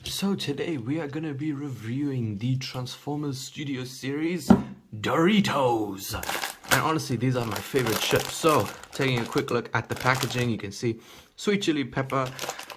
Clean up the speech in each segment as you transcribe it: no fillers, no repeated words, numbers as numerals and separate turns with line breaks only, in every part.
So today we are gonna be reviewing the Transformers Studio series, Doritos. And honestly, these are my favorite chips. So, taking a quick look at the packaging, you can see sweet chili pepper,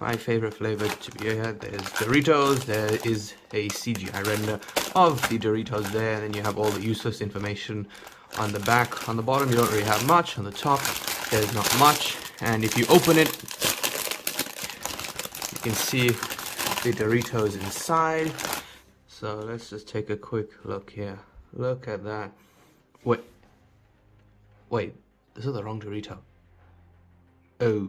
my favorite flavor to be here. There's Doritos, there is a CGI render of the Doritos there, and then you have all the useless information on the back. On the bottom, you don't really have much. On the top, there's not much. And if you open it, you can see the Doritos inside. So let's just take a quick look here. Look at that. Wait, this is the wrong Dorito. Oh.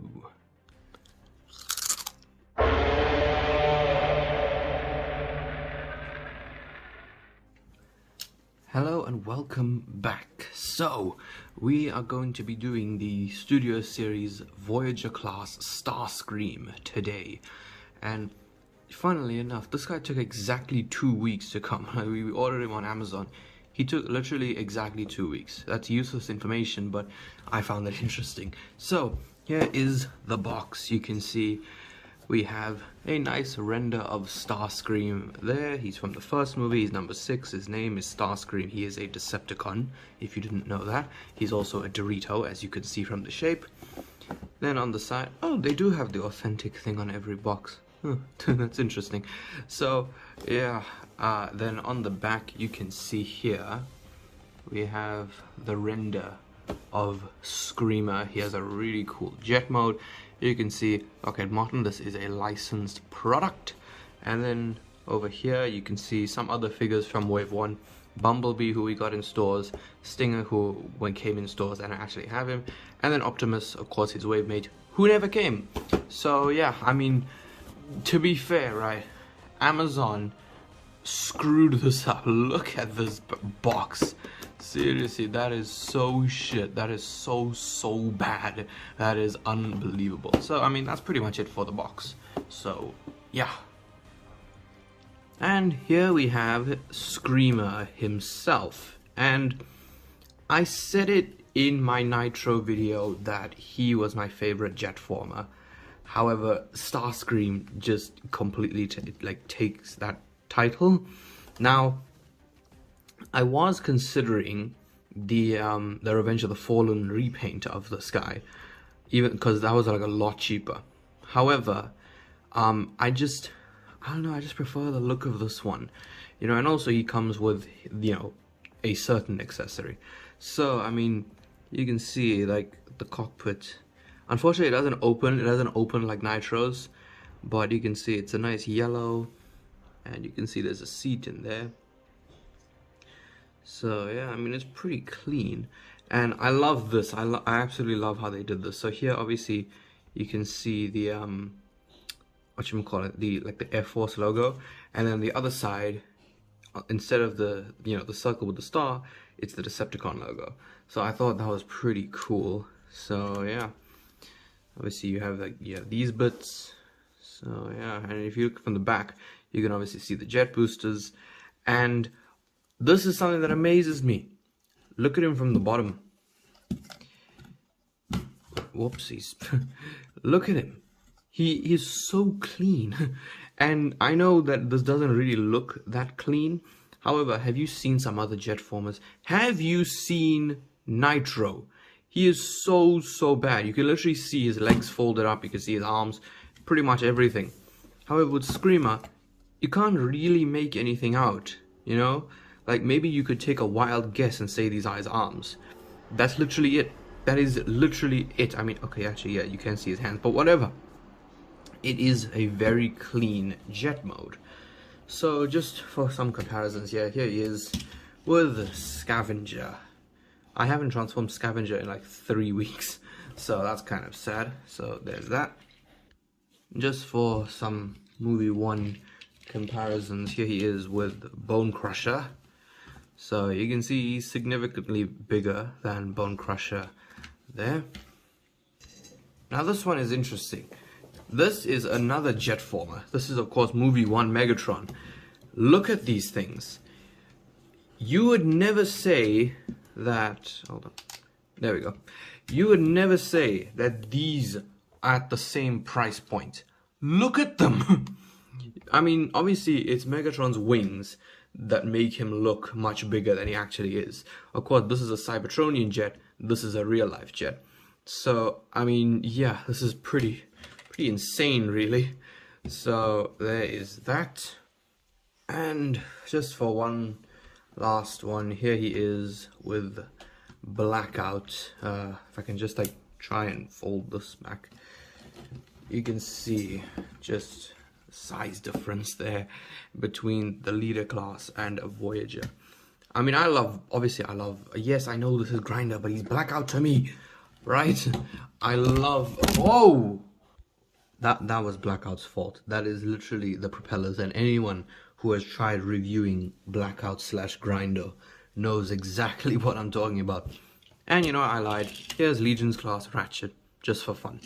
Hello and welcome back. So, we are going to be doing the Studio Series Voyager class Starscream today. And funnily enough, this guy took exactly 2 weeks to come. We ordered him on Amazon. He took literally exactly 2 weeks. That's useless information, but I found that interesting. So, here is the box. You can see we have a nice render of Starscream there. He's from the first movie. He's number 6. His name is Starscream. He is a Decepticon, if you didn't know that. He's also a Dorito, as you can see from the shape. Then on the side, oh, they do have the authentic thing on every box. Huh, that's interesting. So, yeah, then on the back you can see here, we have the render of Screamer. He has a really cool jet mode. You can see, okay, Martin, this is a licensed product. And then over here you can see some other figures from Wave 1. Bumblebee, who we got in stores, Stinger, who came in stores, and I actually have him, and then Optimus, of course, his wave mate, who never came. So yeah, I mean, to be fair, right, Amazon screwed this up. Look at this box. Seriously, that is so shit. That is so bad. That is unbelievable. So, I mean, that's pretty much it for the box. So, yeah. And here we have Screamer himself. And I said it in my Nitro video that he was my favorite jet former. However, Starscream just completely takes that title. Now, I was considering the Revenge of the Fallen repaint of this guy, even because that was like a lot cheaper. However, I don't know, I just prefer the look of this one, you know, and also he comes with, you know, a certain accessory. So, I mean, you can see, like, the cockpit. Unfortunately, it doesn't open like Nitro's, but you can see it's a nice yellow, and you can see there's a seat in there. So, yeah, I mean, it's pretty clean, and I love this. I absolutely love how they did this. So here, obviously, you can see the, the Air Force logo, and then the other side, instead of the, you know, the circle with the star, it's the Decepticon logo. So I thought that was pretty cool. So yeah, obviously you have like, yeah, these bits. So yeah, and if you look from the back, you can obviously see the jet boosters, and this is something that amazes me. Look at him from the bottom. Whoopsies. Look at him. He is so clean. And I know that this doesn't really look that clean. However, have you seen some other jet formers? Have you seen Nitro? He is so bad. You can literally see his legs folded up. You can see his arms. Pretty much everything. However, with Screamer, you can't really make anything out. You know? Like, maybe you could take a wild guess and say these are his arms. That's literally it. That is literally it. I mean, okay, actually, yeah, you can see his hands. But whatever. It is a very clean jet mode. So just for some comparisons here he is with Scavenger. I haven't transformed Scavenger in like 3 weeks, so that's kind of sad. So there's that. Just for some movie 1 comparisons, here he is with Bone Crusher. So you can see he's significantly bigger than Bone Crusher there. Now this one is interesting. This is another jet former. This is, of course, movie 1 Megatron. Look at these things. You would never say that... Hold on. There we go. You would never say that these are at the same price point. Look at them. I mean, obviously it's Megatron's wings that make him look much bigger than he actually is. Of course, this is a Cybertronian jet, this is a real-life jet. So, I mean, yeah, this is pretty insane, really. So, there is that. And just for one last one, here he is with Blackout. If I can just like try and fold this back, you can see just size difference there between the leader class and a Voyager. I mean, yes, I know this is Grinder, but he's Blackout to me, right? Whoa! That was Blackout's fault. That is literally the propellers, and anyone who has tried reviewing Blackout / Grinder knows exactly what I'm talking about. And you know, I lied. Here's Legion's class Ratchet, just for fun.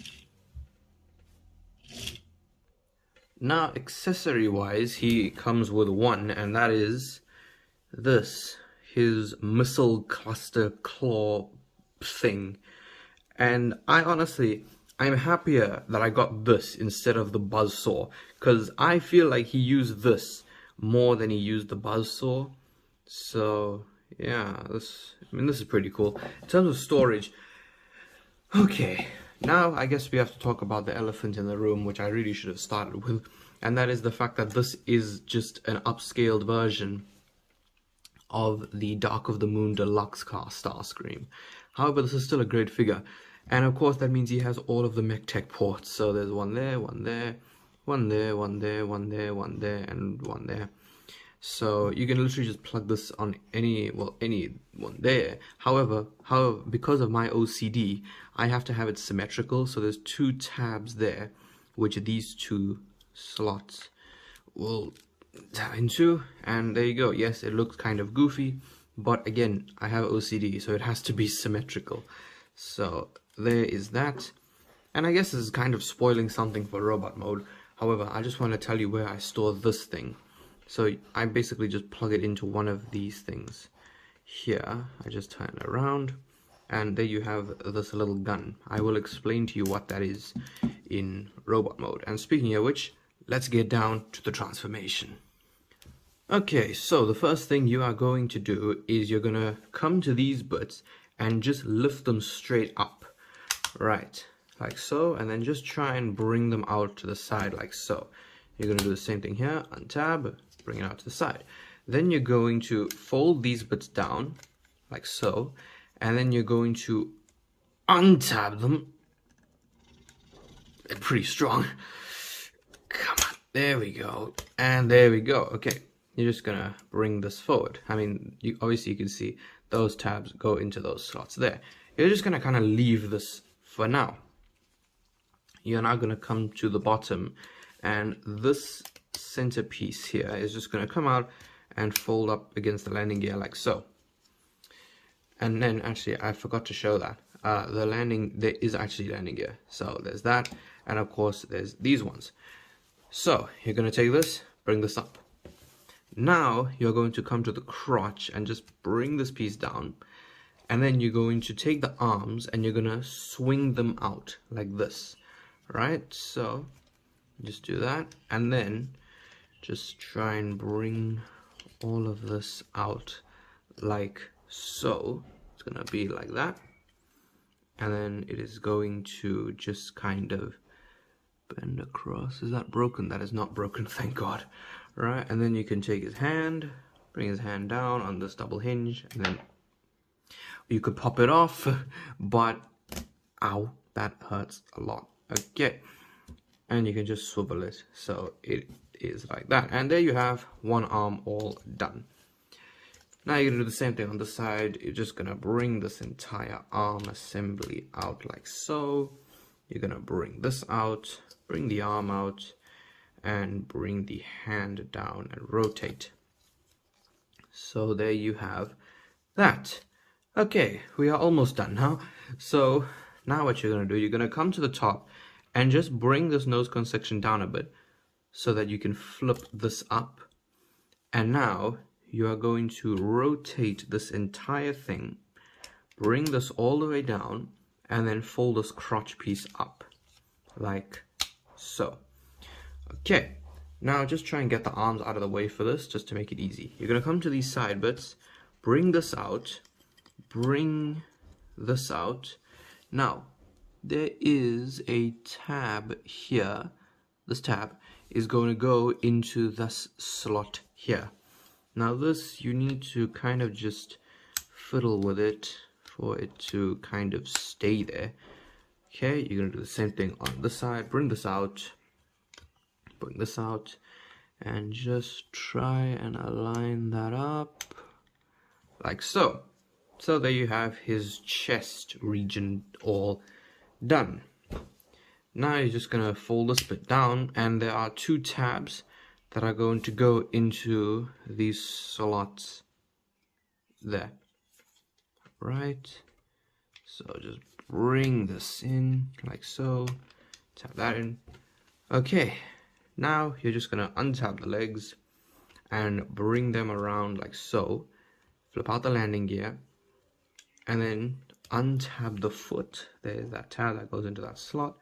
Now, accessory-wise, he comes with one, and that is this, his missile cluster claw thing. And I'm happier that I got this instead of the buzzsaw, because I feel like he used this more than he used the buzzsaw. So yeah, this is pretty cool. In terms of storage, okay, now I guess we have to talk about the elephant in the room, which I really should have started with, and that is the fact that this is just an upscaled version of the Dark of the Moon Deluxe class Starscream. However, this is still a great figure. And of course that means he has all of the mech tech ports. So there's one there, one there, one there, one there, one there, one there, and one there. So you can literally just plug this on any one there. However, because of my OCD, I have to have it symmetrical. So there's two tabs there, which these two slots will tap into, and there you go. Yes, it looks kind of goofy, but again, I have OCD, so it has to be symmetrical. So there is that. And I guess this is kind of spoiling something for robot mode. However, I just want to tell you where I store this thing. So I basically just plug it into one of these things. Here, I just turn it around, and there you have this little gun. I will explain to you what that is in robot mode. And speaking of which, let's get down to the transformation. Okay, so the first thing you are going to do is you're going to come to these bits and just lift them straight up. Right, like so, and then just try and bring them out to the side like so. You're going to do the same thing here, untab, bring it out to the side. Then you're going to fold these bits down like so, and then you're going to untab them. They're pretty strong. Come on, there we go, and there we go. Okay, you're just gonna bring this forward. I mean, obviously you can see those tabs go into those slots there. You're just gonna kind of leave this for now. You're now gonna come to the bottom, and this centerpiece here is just gonna come out and fold up against the landing gear like so. And then actually I forgot to show that there is actually landing gear. So there's that, and of course there's these ones. So you're going to take this, bring this up. Now you're going to come to the crotch and just bring this piece down, and then you're going to take the arms and you're going to swing them out like this, right? So just do that, and then just try and bring all of this out like so. It's going to be like that, and then it is going to just kind of bend across. Is that broken? That is not broken, thank God. Right, and then you can take his hand, bring his hand down on this double hinge, and then you could pop it off, but ow, that hurts a lot. Okay, and you can just swivel it, so it is like that, and there you have one arm all done. Now you're gonna do the same thing on the side. You're just gonna bring this entire arm assembly out like so. You're gonna bring this out, bring the arm out, and bring the hand down and rotate. So there you have that. Okay, we are almost done now. So now what you're gonna do, you're gonna come to the top and just bring this nose cone section down a bit so that you can flip this up. And now you are going to rotate this entire thing, bring this all the way down, and then fold this crotch piece up like so. Okay, Now just try and get the arms out of the way for this, just to make it easy. You're going to come to these side bits, bring this out, bring this out. Now, there is a tab here. This tab is going to go into this slot here. Now this, you need to kind of just fiddle with it for it to kind of stay there. Okay, you're going to do the same thing on this side. Bring this out, and just try and align that up like so. So there you have his chest region all done. Now you're just going to fold this bit down, and there are two tabs that are going to go into these slots there. Right, so just bring this in like so, tap that in. Okay, now you're just going to untap the legs and bring them around like so, flip out the landing gear, and then untab the foot. There's that tab that goes into that slot.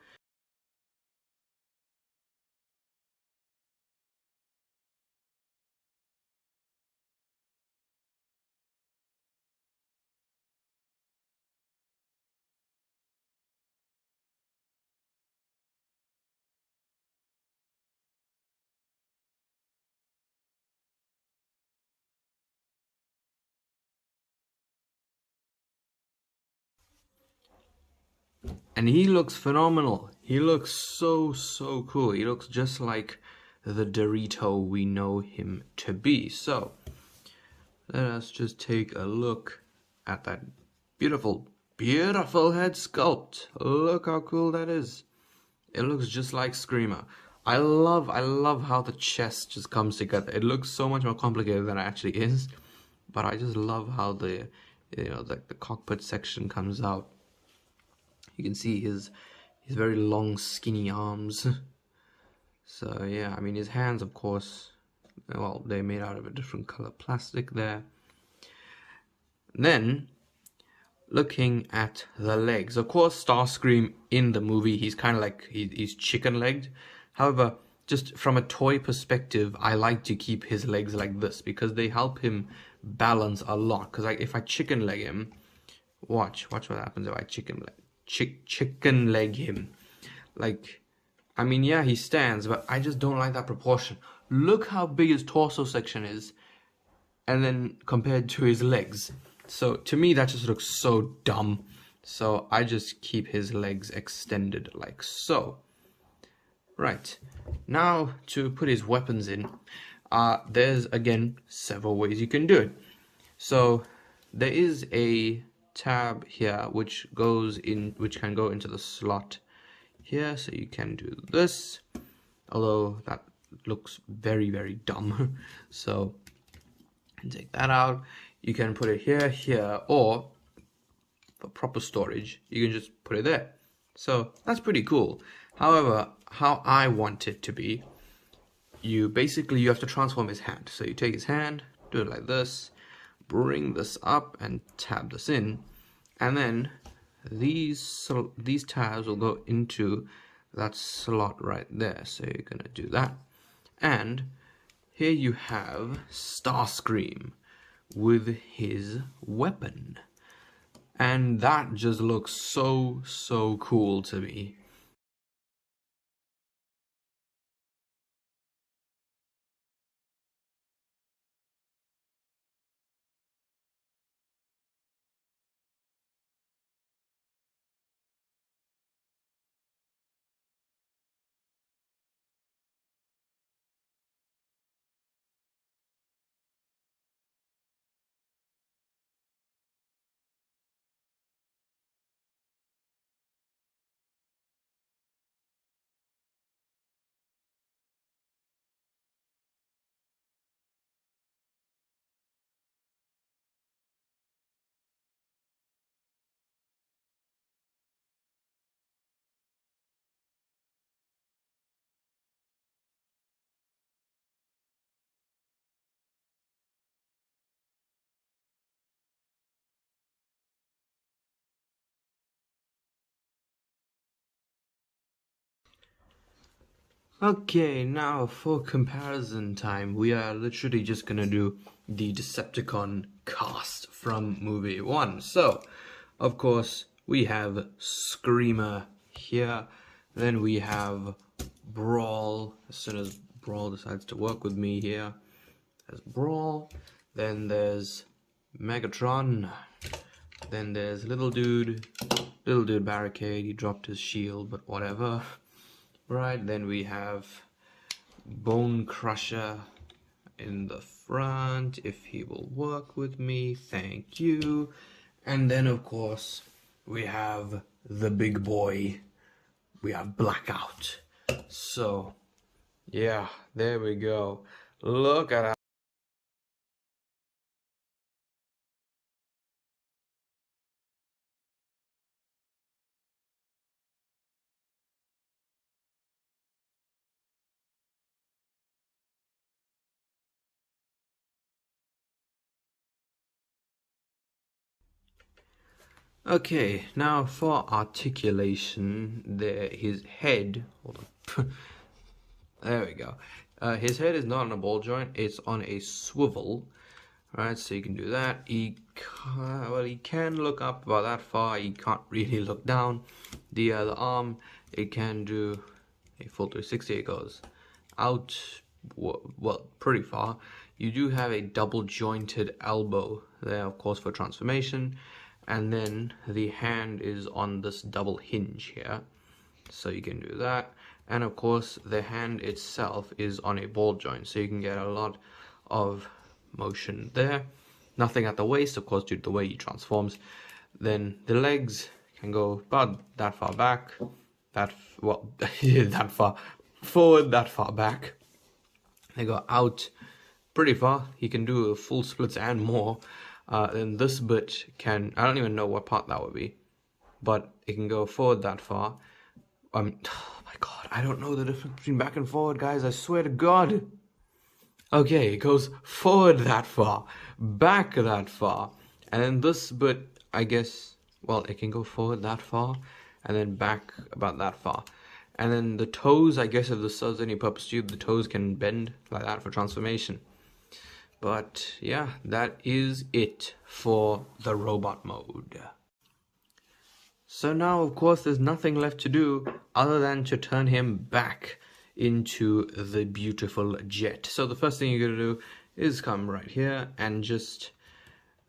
And he looks phenomenal. He looks so cool. He looks just like the DORITO we know him to be. So let us just take a look at that beautiful head sculpt. Look how cool that is. It looks just like Screamer. I love how the chest just comes together. It looks so much more complicated than it actually is, but I just love how the the cockpit section comes out. You can see his very long skinny arms. So yeah, I mean his hands, of course, well, they're made out of a different color plastic there. Then looking at the legs, of course Starscream in the movie, he's kind of like he's chicken legged. However, just from a toy perspective, I like to keep his legs like this because they help him balance a lot. Because if I chicken leg him, watch what happens if I chicken leg him. Like, I mean, yeah, he stands, but I just don't like that proportion. Look how big his torso section is, and then compared to his legs. So to me, that just looks so dumb. So I just keep his legs extended like so. Right, now to put his weapons in, there's again several ways you can do it. So there is a tab here which can go into the slot here, so you can do this, although that looks very dumb. So take that out. You can put it here, or for proper storage you can just put it there. So that's pretty cool. However, how I want it to be, you have to transform his hand. So you take his hand, do it like this, bring this up and tab this in, and then these tabs will go into that slot right there. So you're gonna do that, and here you have Starscream with his weapon, and that just looks so cool to me. Okay, now for comparison time, we are literally just gonna do the Decepticon cast from movie 1. So, of course, we have Screamer here, then we have Brawl, as soon as Brawl decides to work with me here, there's Brawl, then there's Megatron, then there's Little Dude Barricade, he dropped his shield, but whatever. Right, then we have Bone Crusher in the front, if he will work with me, thank you. And then of course we have the big boy, we have Blackout. So yeah, there we go. Look at that. Okay, now for articulation, his head, hold on, there we go. His head is not on a ball joint, it's on a swivel, right, so you can do that. He can look up about that far, he can't really look down. The arm, it can do a full 360, it goes out, well, pretty far. You do have a double jointed elbow there, of course, for transformation. And then the hand is on this double hinge here, so you can do that. And of course the hand itself is on a ball joint, so you can get a lot of motion there. Nothing at the waist, of course, due to the way he transforms. Then the legs can go about that far back, that far forward, that far back. They go out pretty far. He can do full splits and more. Then this bit can, I don't even know what part that would be, but it can go forward that far. Oh my god, I don't know the difference between back and forward, guys, I swear to god. Okay, it goes forward that far, back that far, and then this bit, I guess, well, it can go forward that far, and then back about that far. And then the toes, I guess if this serves any purpose to you, the toes can bend like that for transformation. But yeah, that is it for the robot mode. So now, of course, there's nothing left to do other than to turn him back into the beautiful jet. So the first thing you're going to do is come right here and just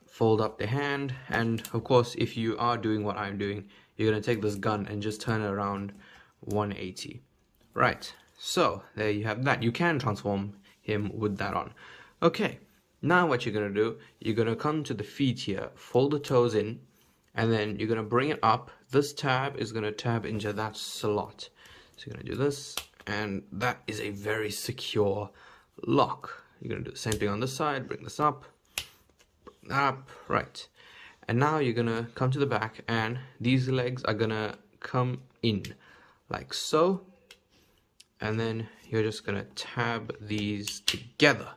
fold up the hand. And of course, if you are doing what I'm doing, you're going to take this gun and just turn it around 180. Right, so there you have that. You can transform him with that on. Okay, now what you're going to do, you're going to come to the feet here, fold the toes in, and then you're going to bring it up. This tab is going to tab into that slot. So you're going to do this, and that is a very secure lock. You're going to do the same thing on this side, bring this up, right. And now you're going to come to the back, and these legs are going to come in, like so. And then you're just going to tab these together.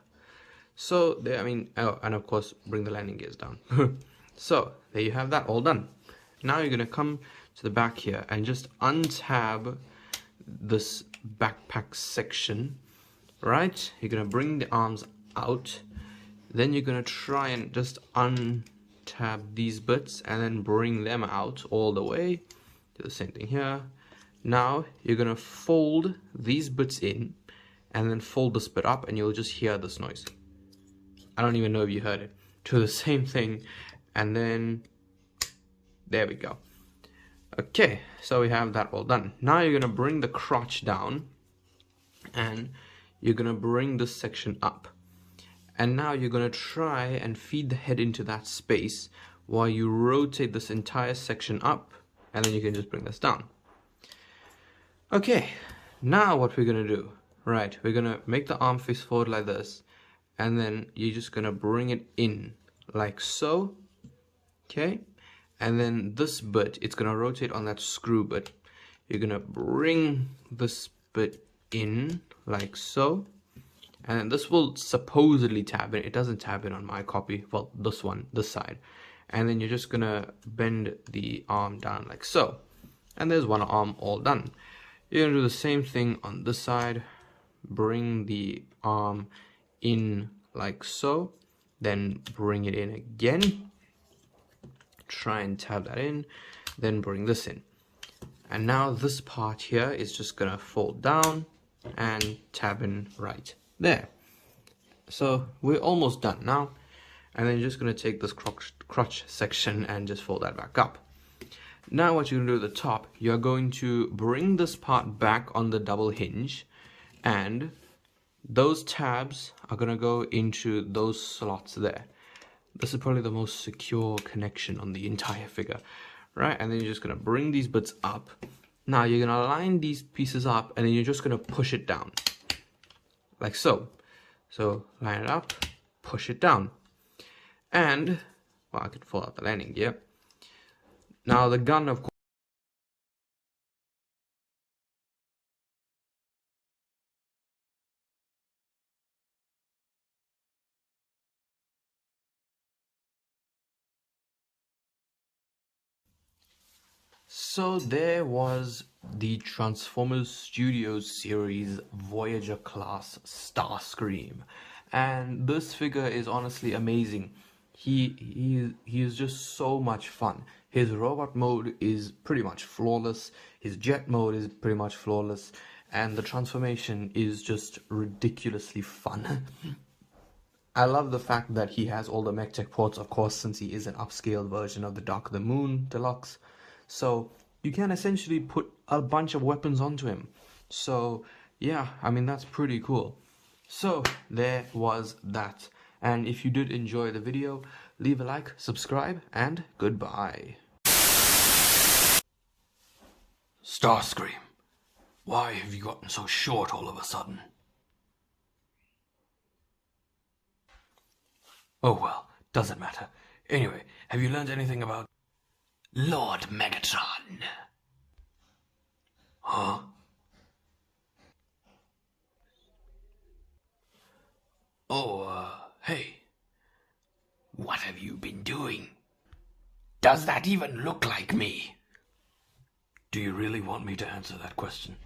So, there, I mean, oh, and of course, bring the landing gears down. So, there you have that all done. Now you're going to come to the back here and just untab this backpack section, right? You're going to bring the arms out. Then you're going to try and just untab these bits and then bring them out all the way. Do the same thing here. Now, you're going to fold these bits in and then fold this bit up, and you'll just hear this noise. I don't even know if you heard it. Do the same thing, and then there we go. Okay, so we have that all done. Now you're gonna bring the crotch down, and you're gonna bring this section up. And now you're gonna try and feed the head into that space while you rotate this entire section up, and then you can just bring this down. Okay, now what we're gonna do, right, we're gonna make the arm face forward like this, and then you're just gonna bring it in like so, okay? And then this bit, it's gonna rotate on that screw bit. You're gonna bring this bit in like so, and then this will supposedly tab in. It doesn't tab in on my copy, well, this one, this side. And then you're just gonna bend the arm down like so. And there's one arm all done. You're gonna do the same thing on this side. Bring the arm in like so, then bring it in again. Try and tab that in, then bring this in. And now this part here is just gonna fold down and tab in right there. So we're almost done now. And then you're just gonna take this crotch section and just fold that back up. Now what you're gonna do at the top, you're going to bring this part back on the double hinge, and those tabs are gonna go into those slots there. This is probably the most secure connection on the entire figure, right? And then you're just gonna bring these bits up. Now you're gonna line these pieces up, and then you're just gonna push it down, like so. So line it up, push it down. And, well, I could pull out the landing gear. Now the gun, of course. So there was the Transformers Studios series Voyager class Starscream. And this figure is honestly amazing. He is just so much fun. His robot mode is pretty much flawless. His jet mode is pretty much flawless. And the transformation is just ridiculously fun. I love the fact that he has all the mech tech ports, of course, since he is an upscaled version of the Dark of the Moon Deluxe. So you can essentially put a bunch of weapons onto him. So yeah, I mean, that's pretty cool. So there was that. And if you did enjoy the video, leave a like, subscribe, and goodbye. Starscream, why have you gotten so short all of a sudden? Oh well, doesn't matter. Anyway, have you learned anything about Lord Megatron? Huh? Oh, hey. What have you been doing? Does that even look like me? Do you really want me to answer that question?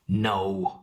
No.